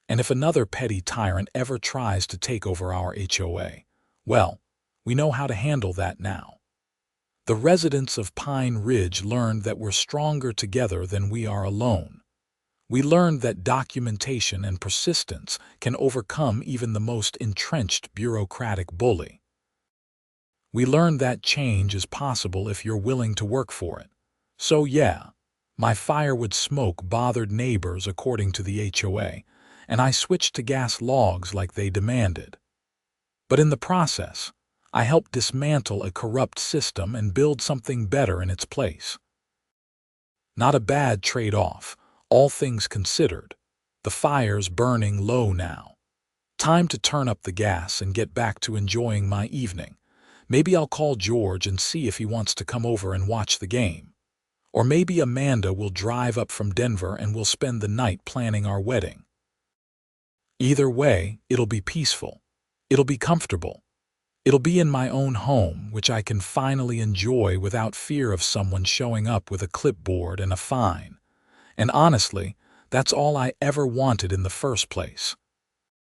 And if another petty tyrant ever tries to take over our HOA, well, we know how to handle that now. The residents of Pine Ridge learned that we're stronger together than we are alone. We learned that documentation and persistence can overcome even the most entrenched bureaucratic bully. We learned that change is possible if you're willing to work for it. So yeah, my firewood smoke bothered neighbors according to the HOA, and I switched to gas logs like they demanded. But in the process, I helped dismantle a corrupt system and build something better in its place. Not a bad trade-off, all things considered. The fire's burning low now. Time to turn up the gas and get back to enjoying my evening. Maybe I'll call George and see if he wants to come over and watch the game. Or maybe Amanda will drive up from Denver and we'll spend the night planning our wedding. Either way, it'll be peaceful. It'll be comfortable. It'll be in my own home, which I can finally enjoy without fear of someone showing up with a clipboard and a fine. And honestly, that's all I ever wanted in the first place.